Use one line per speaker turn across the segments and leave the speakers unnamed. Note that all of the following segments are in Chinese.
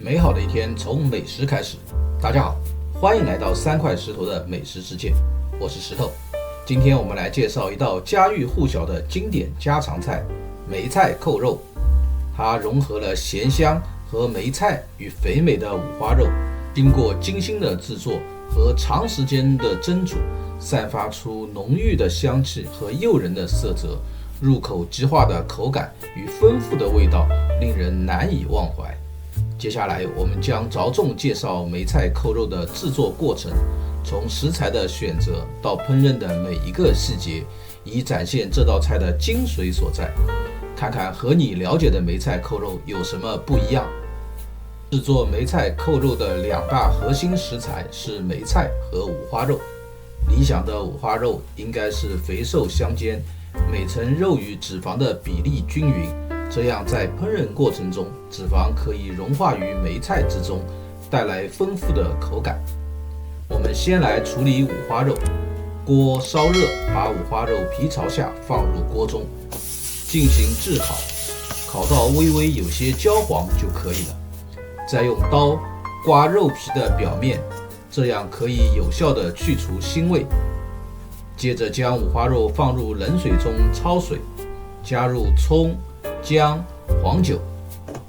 美好的一天从美食开始。大家好，欢迎来到三块石头的美食世界，我是石头。今天我们来介绍一道家喻户晓的经典家常菜——梅菜扣肉。它融合了咸香和梅菜与肥美的五花肉，经过精心的制作和长时间的蒸煮，散发出浓郁的香气和诱人的色泽，入口即化的口感与丰富的味道令人难以忘怀。接下来我们将着重介绍梅菜扣肉的制作过程，从食材的选择到烹饪的每一个细节，以展现这道菜的精髓所在。看看和你了解的梅菜扣肉有什么不一样。制作梅菜扣肉的两大核心食材是梅菜和五花肉。理想的五花肉应该是肥瘦相间，每层肉与脂肪的比例均匀，这样在烹饪过程中，脂肪可以融化于梅菜之中，带来丰富的口感。我们先来处理五花肉，锅烧热，把五花肉皮朝下放入锅中，进行炙烤，烤到微微有些焦黄就可以了。再用刀刮肉皮的表面，这样可以有效地去除腥味。接着将五花肉放入冷水中焯水，加入葱、姜、黄酒，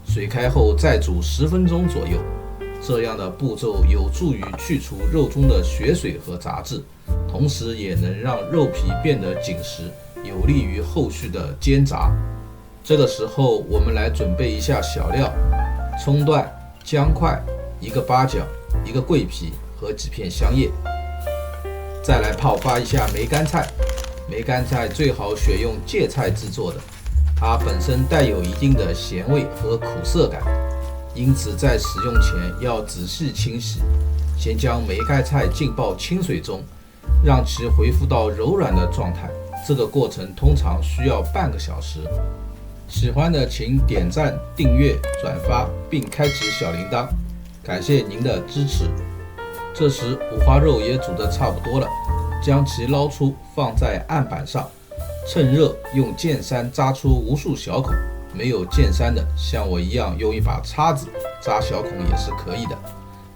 水开后再煮10分钟左右。这样的步骤有助于去除肉中的血水和杂质，同时也能让肉皮变得紧实，有利于后续的煎炸。这个时候我们来准备一下小料：葱段、姜块、1个八角、1个桂皮和几片香叶。再来泡发一下梅干菜，梅干菜最好选用芥菜制作的，它本身带有一定的咸味和苦涩感，因此在使用前要仔细清洗。先将梅干菜浸泡清水中，让其恢复到柔软的状态，这个过程通常需要半个小时。喜欢的请点赞、订阅、转发并开启小铃铛，感谢您的支持。这时五花肉也煮得差不多了，将其捞出放在案板上，趁热用剑山扎出无数小孔，没有剑山的像我一样用一把叉子扎小孔也是可以的。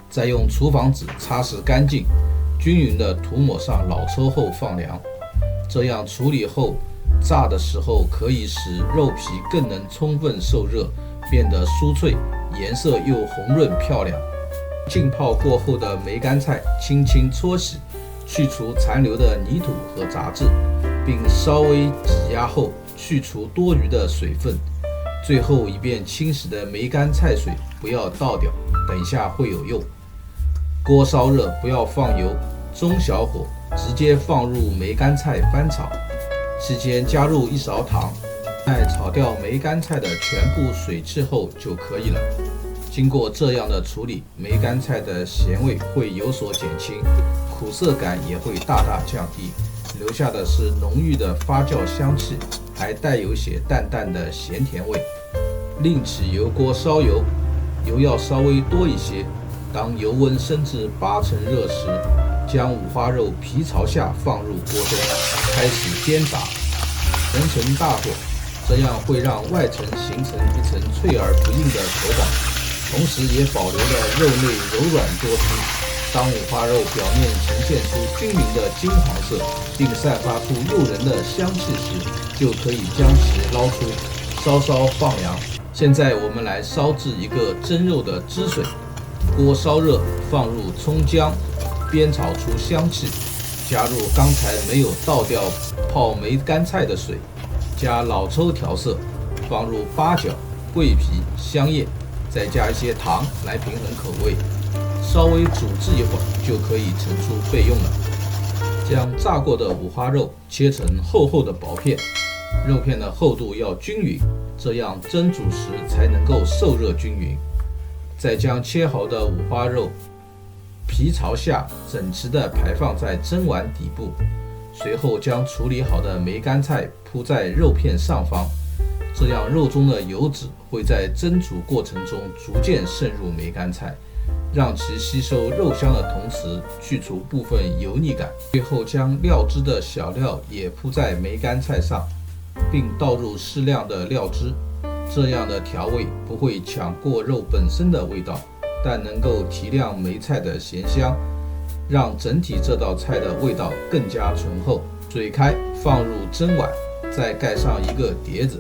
再用厨房纸擦拭干净，均匀地涂抹上老抽后放凉，这样处理后炸的时候可以使肉皮更能充分受热，变得酥脆，颜色又红润漂亮。浸泡过后的梅干菜轻轻搓洗，去除残留的泥土和杂质，并稍微挤压后去除多余的水分。最后一遍清洗的梅干菜水不要倒掉，等一下会有用。锅烧热，不要放油，中小火直接放入梅干菜翻炒，期间加入1勺糖，在炒掉梅干菜的全部水汽后就可以了。经过这样的处理，梅干菜的咸味会有所减轻，苦涩感也会大大降低，留下的是浓郁的发酵香气，还带有些淡淡的咸甜味。另起油锅烧油，油要稍微多一些。当油温升至80%热时，将五花肉皮朝下放入锅中，开始煎炸，全程大火，这样会让外层形成一层脆而不硬的口感，同时也保留了肉内柔软多汁。当五花肉表面呈现出均匀的金黄色，并散发出诱人的香气时，就可以将其捞出，稍稍放凉。现在我们来烧制一个蒸肉的汁水。锅烧热，放入葱姜，煸炒出香气，加入刚才没有倒掉泡梅干菜的水，加老抽调色，放入八角、桂皮、香叶，再加一些糖来平衡口味，稍微煮制一会儿就可以盛出备用了。将炸过的五花肉切成厚厚的薄片，肉片的厚度要均匀，这样蒸煮时才能够受热均匀。再将切好的五花肉皮朝下整齐地排放在蒸碗底部，随后将处理好的梅干菜铺在肉片上方，这样肉中的油脂会在蒸煮过程中逐渐渗入梅干菜，让其吸收肉香的同时去除部分油腻感。最后将料汁的小料也铺在梅干菜上，并倒入适量的料汁，这样的调味不会抢过肉本身的味道，但能够提亮梅菜的咸香，让整体这道菜的味道更加醇厚。水开，放入蒸碗，再盖上一个碟子，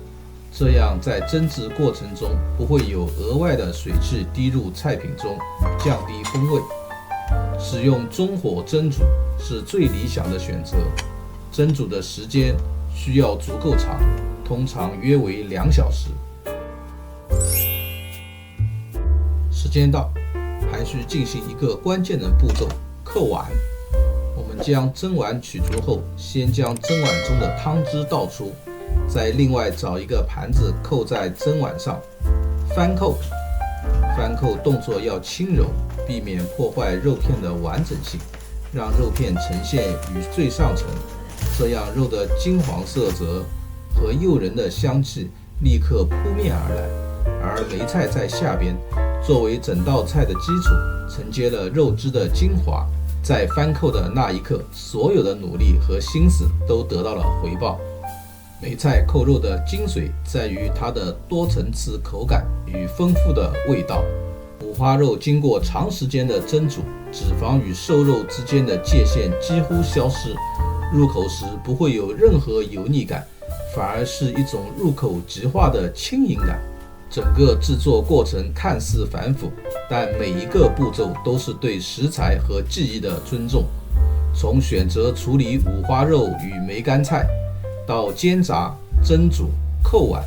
这样在蒸制过程中不会有额外的水汽滴入菜品中，降低风味。使用中火蒸煮是最理想的选择，蒸煮的时间需要足够长，通常约为2小时。时间到，还需进行一个关键的步骤，扣碗。我们将蒸碗取出后，先将蒸碗中的汤汁倒出，再另外找一个盘子扣在蒸碗上，翻扣。翻扣动作要轻柔，避免破坏肉片的完整性，让肉片呈现于最上层，这样肉的金黄色泽和诱人的香气立刻扑面而来，而梅菜在下边，作为整道菜的基础，承接了肉汁的精华。在翻扣的那一刻，所有的努力和心思都得到了回报。梅菜扣肉的精髓在于它的多层次口感与丰富的味道。五花肉经过长时间的蒸煮，脂肪与瘦肉之间的界限几乎消失，入口时不会有任何油腻感，反而是一种入口即化的轻盈感。整个制作过程看似繁复，但每一个步骤都是对食材和技艺的尊重。从选择处理五花肉与梅干菜，到煎炸、蒸煮、扣碗，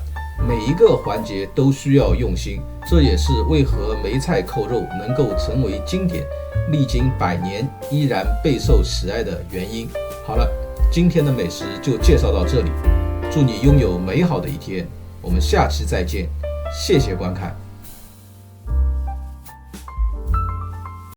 每一个环节都需要用心。这也是为何梅菜扣肉能够成为经典，历经100年依然备受喜爱的原因。好了，今天的美食就介绍到这里，祝你拥有美好的一天，我们下期再见。谢谢观看。